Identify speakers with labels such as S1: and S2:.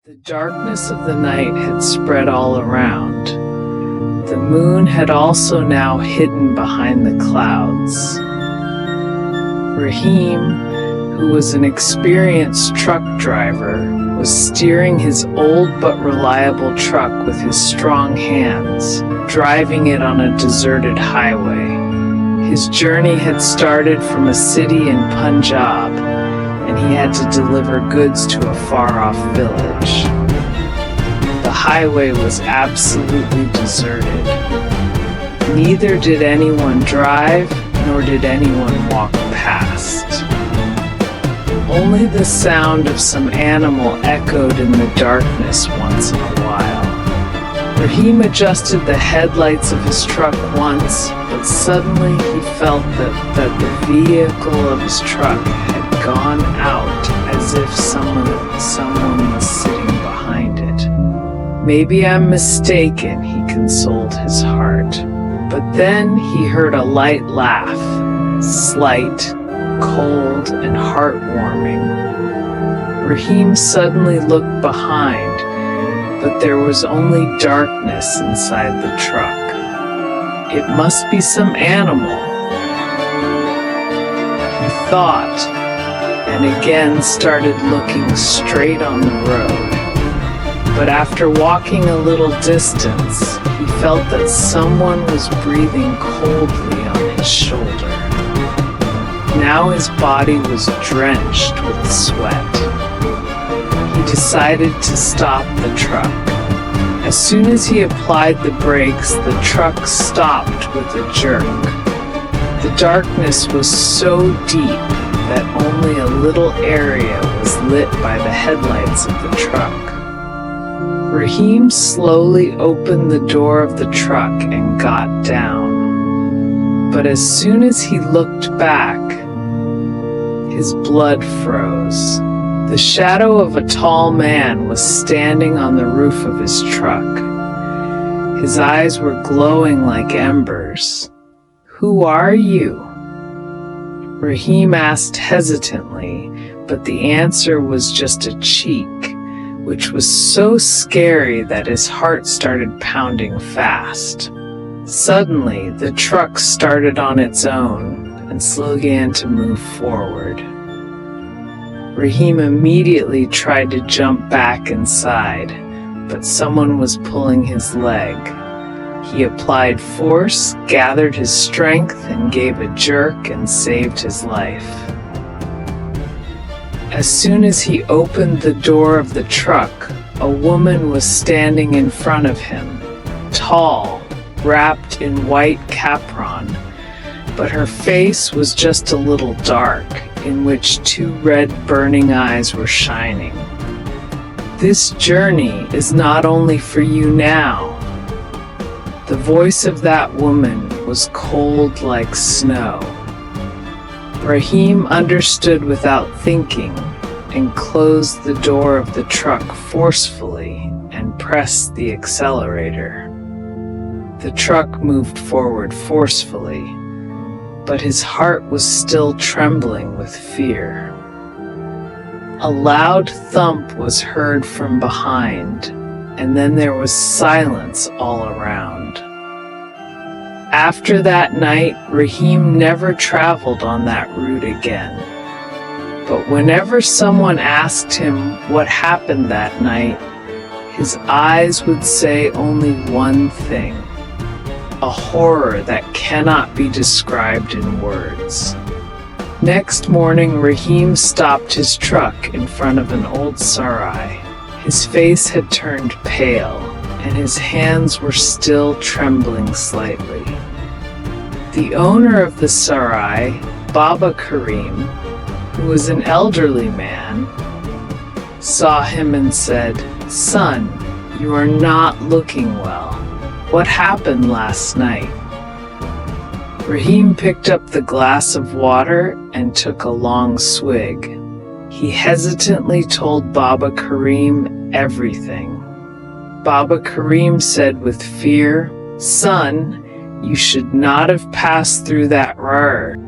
S1: The darkness of the night had spread all around. The moon had also now hidden behind the clouds. Raheem, who was an experienced truck driver, was steering his old but reliable truck with his strong hands, driving it on a deserted highway. His journey had started from a city in Punjab, and he had to deliver goods to a far-off village. The highway was absolutely deserted. Neither did anyone drive, nor did anyone walk past. Only the sound of some animal echoed in the darkness once in a while. Raheem adjusted the headlights of his truck once, but suddenly he felt that the vehicle of his truck had gone out, as if someone was sitting behind it. Maybe I'm mistaken, he consoled his heart. But then he heard a light laugh, slight, cold, and heartwarming. Raheem suddenly looked behind, but there was only darkness inside the truck. It must be some animal, he thought, and again started looking straight on the road. But after walking a little distance, he felt that someone was breathing coldly on his shoulder. Now his body was drenched with sweat. He decided to stop the truck. As soon as he applied the brakes, the truck stopped with a jerk. The darkness was so deep that only a little area was lit by the headlights of the truck. Raheem slowly opened the door of the truck and got down. But as soon as he looked back, his blood froze. The shadow of a tall man was standing on the roof of his truck. His eyes were glowing like embers. "Who are you?" Raheem asked hesitantly, but the answer was just a cheek, which was so scary that his heart started pounding fast. Suddenly, the truck started on its own and slowly began to move forward. Raheem immediately tried to jump back inside, but someone was pulling his leg. He applied force, gathered his strength, and gave a jerk and saved his life. As soon as he opened the door of the truck, a woman was standing in front of him, tall, wrapped in white capron, but her face was just a little dark, in which two red burning eyes were shining. "This journey is not only for you now." The voice of that woman was cold like snow. Raheem understood without thinking and closed the door of the truck forcefully and pressed the accelerator. The truck moved forward forcefully, but his heart was still trembling with fear. A loud thump was heard from behind, and then there was silence all around. After that night, Raheem never traveled on that route again. But whenever someone asked him what happened that night, his eyes would say only one thing: a horror that cannot be described in words. Next morning, Raheem stopped his truck in front of an old sarai. His face had turned pale, and his hands were still trembling slightly. The owner of the sarai, Baba Karim, who was an elderly man, saw him and said, "Son, you are not looking well. What happened last night?" Raheem picked up the glass of water and took a long swig. He hesitantly told Baba Karim everything. Baba Karim said with fear, "Son, you should not have passed through that road.